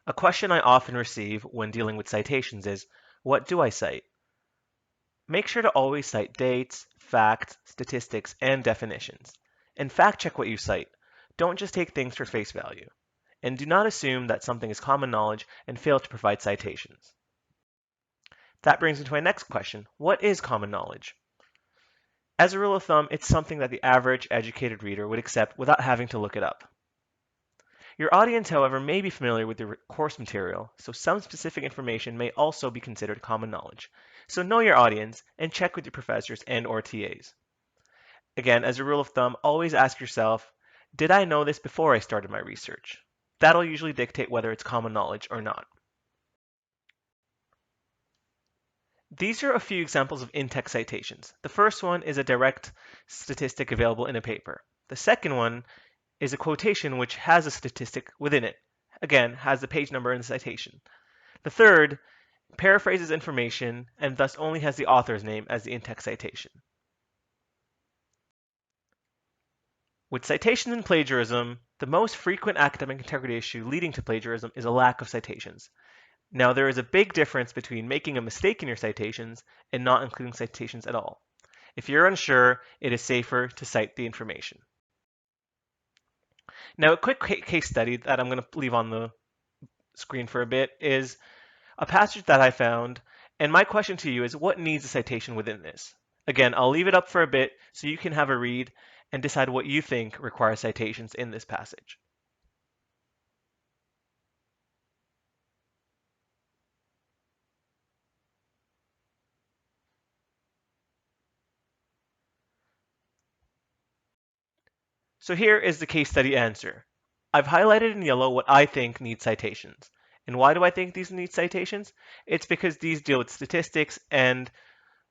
A question I often receive when dealing with citations is, what do I cite? Make sure to always cite dates, facts, statistics, and definitions. And fact check what you cite. Don't just take things for face value. And do not assume that something is common knowledge and fail to provide citations. That brings me to my next question. What is common knowledge? As a rule of thumb, it's something that the average educated reader would accept without having to look it up. Your audience, however, may be familiar with your course material, so some specific information may also be considered common knowledge. So know your audience and check with your professors and/or TAs. Again, as a rule of thumb, always ask yourself, did I know this before I started my research? That'll usually dictate whether it's common knowledge or not. These are a few examples of in-text citations. The first one is a direct statistic available in a paper. The second one is a quotation which has a statistic within it. Again, has the page number and the citation. The third paraphrases information and thus only has the author's name as the in-text citation. With citations and plagiarism, the most frequent academic integrity issue leading to plagiarism is a lack of citations. Now, there is a big difference between making a mistake in your citations and not including citations at all. If you're unsure, it is safer to cite the information. Now, a quick case study that I'm going to leave on the screen for a bit is a passage that I found, and my question to you is, what needs a citation within this? Again, I'll leave it up for a bit so you can have a read and decide what you think requires citations in this passage. So here is the case study answer. I've highlighted in yellow what I think needs citations. And why do I think these need citations? It's because these deal with statistics and,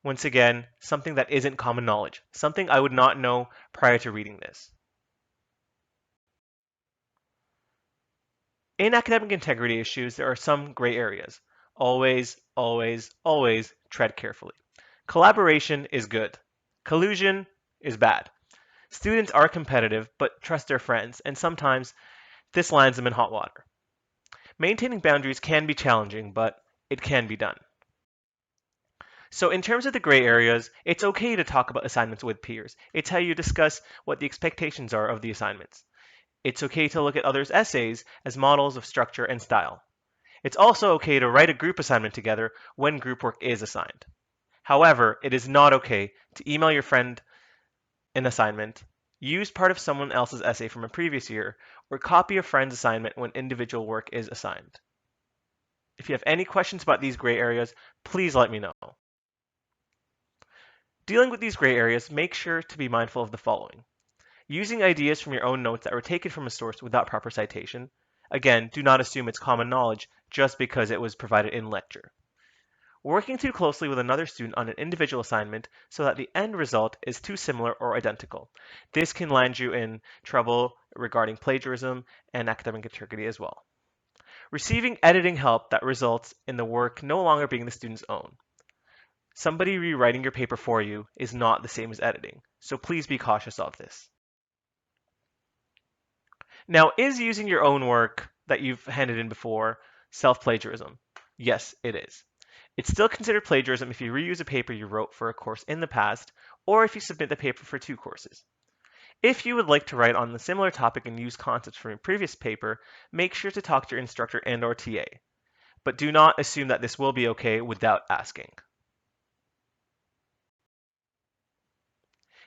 once again, something that isn't common knowledge, something I would not know prior to reading this. In academic integrity issues, there are some gray areas. Always, always, always tread carefully. Collaboration is good. Collusion is bad. Students are competitive, but trust their friends, and sometimes this lands them in hot water. Maintaining boundaries can be challenging, but it can be done. So in terms of the gray areas, it's okay to talk about assignments with peers. It's how you discuss what the expectations are of the assignments. It's okay to look at others' essays as models of structure and style. It's also okay to write a group assignment together when group work is assigned. However, it is not okay to email your friend an assignment, use part of someone else's essay from a previous year, or copy a friend's assignment when individual work is assigned. If you have any questions about these gray areas, please let me know. Dealing with these gray areas, make sure to be mindful of the following. Using ideas from your own notes that were taken from a source without proper citation. Again, do not assume it's common knowledge just because it was provided in lecture. Working too closely with another student on an individual assignment so that the end result is too similar or identical. This can land you in trouble regarding plagiarism and academic integrity as well. Receiving editing help that results in the work no longer being the student's own. Somebody rewriting your paper for you is not the same as editing, so please be cautious of this. Now, is using your own work that you've handed in before self-plagiarism? Yes, it is. It's still considered plagiarism if you reuse a paper you wrote for a course in the past, or if you submit the paper for two courses. If you would like to write on the similar topic and use concepts from your previous paper, make sure to talk to your instructor and/or TA. But do not assume that this will be okay without asking.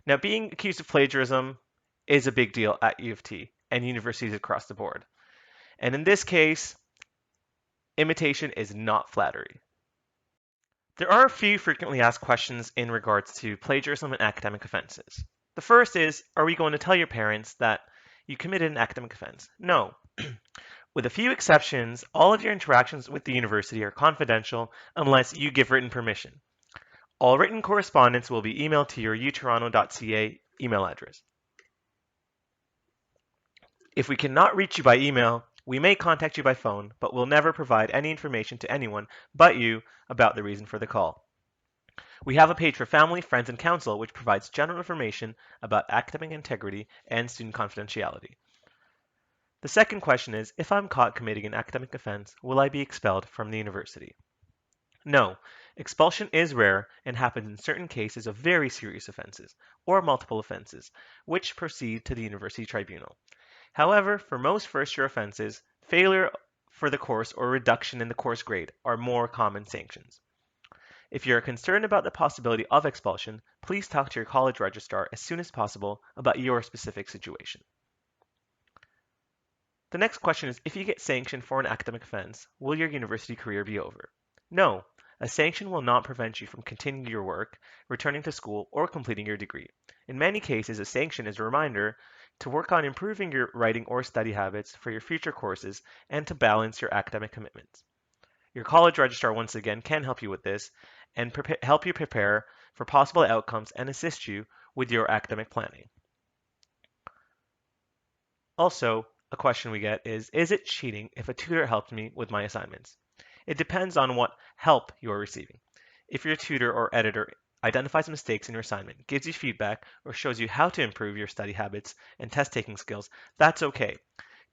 Now, being accused of plagiarism is a big deal at U of T and universities across the board. And in this case, imitation is not flattery. There are a few frequently asked questions in regards to plagiarism and academic offenses. The first is, are we going to tell your parents that you committed an academic offense? No. With a few exceptions, all of your interactions with the university are confidential unless you give written permission. All written correspondence will be emailed to your utoronto.ca email address. If we cannot reach you by email, we may contact you by phone, but will never provide any information to anyone but you about the reason for the call. We have a page for family, friends, and counsel which provides general information about academic integrity and student confidentiality. The second question is, if I'm caught committing an academic offense, will I be expelled from the university? No, expulsion is rare and happens in certain cases of very serious offenses or multiple offenses, which proceed to the university tribunal. However, for most first-year offenses, failure for the course or reduction in the course grade are more common sanctions. If you are concerned about the possibility of expulsion, please talk to your college registrar as soon as possible about your specific situation. The next question is, if you get sanctioned for an academic offense, will your university career be over? No, a sanction will not prevent you from continuing your work, returning to school, or completing your degree. In many cases, a sanction is a reminder to work on improving your writing or study habits for your future courses and to balance your academic commitments. Your college registrar, once again, can help you with this and help you prepare for possible outcomes and assist you with your academic planning. Also, a question we get is it cheating if a tutor helped me with my assignments? It depends on what help you are receiving. If your tutor or editor identifies mistakes in your assignment, gives you feedback, or shows you how to improve your study habits and test-taking skills, that's okay.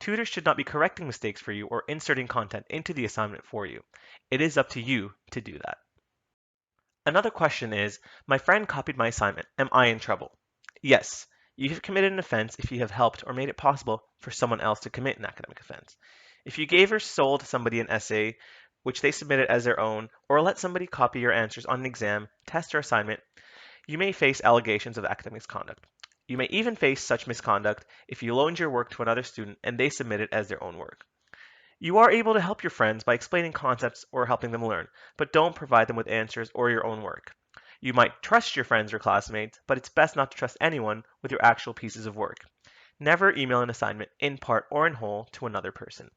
Tutors should not be correcting mistakes for you or inserting content into the assignment for you. It is up to you to do that. Another question is, my friend copied my assignment. Am I in trouble? Yes, you have committed an offense if you have helped or made it possible for someone else to commit an academic offense. If you gave or sold somebody an essay which they submitted as their own, or let somebody copy your answers on an exam, test, or assignment, you may face allegations of academic misconduct. You may even face such misconduct if you loaned your work to another student and they submit it as their own work. You are able to help your friends by explaining concepts or helping them learn, but don't provide them with answers or your own work. You might trust your friends or classmates, but it's best not to trust anyone with your actual pieces of work. Never email an assignment in part or in whole to another person.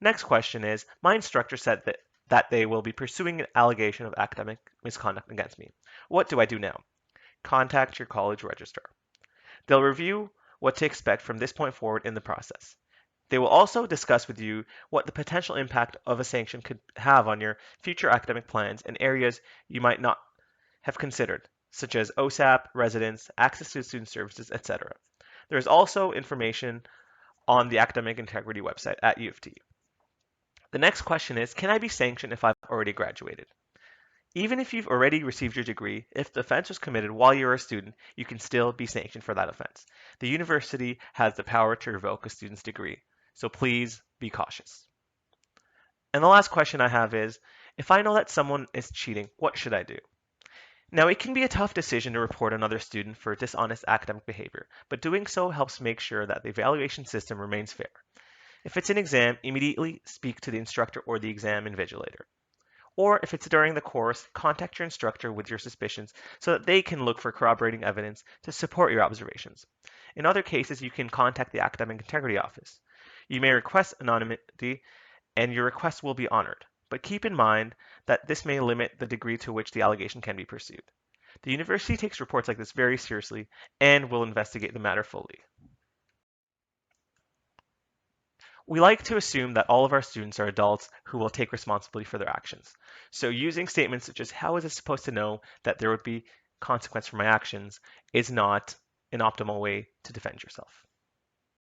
Next question is, my instructor said that they will be pursuing an allegation of academic misconduct against me. What do I do now? Contact your college registrar. They'll review what to expect from this point forward in the process. They will also discuss with you what the potential impact of a sanction could have on your future academic plans and areas you might not have considered, such as OSAP, residence, access to student services, etc. There is also information on the Academic Integrity website at U of T. The next question is, can I be sanctioned if I've already graduated? Even if you've already received your degree, if the offense was committed while you're a student, you can still be sanctioned for that offense. The university has the power to revoke a student's degree, so please be cautious. And the last question I have is, if I know that someone is cheating, what should I do? Now, it can be a tough decision to report another student for dishonest academic behavior, but doing so helps make sure that the evaluation system remains fair. If it's an exam, immediately speak to the instructor or the exam invigilator. Or if it's during the course, contact your instructor with your suspicions so that they can look for corroborating evidence to support your observations. In other cases, you can contact the Academic Integrity Office. You may request anonymity and your request will be honored, but keep in mind that this may limit the degree to which the allegation can be pursued. The university takes reports like this very seriously and will investigate the matter fully. We like to assume that all of our students are adults who will take responsibility for their actions. So using statements such as, how is it supposed to know that there would be consequence for my actions, is not an optimal way to defend yourself.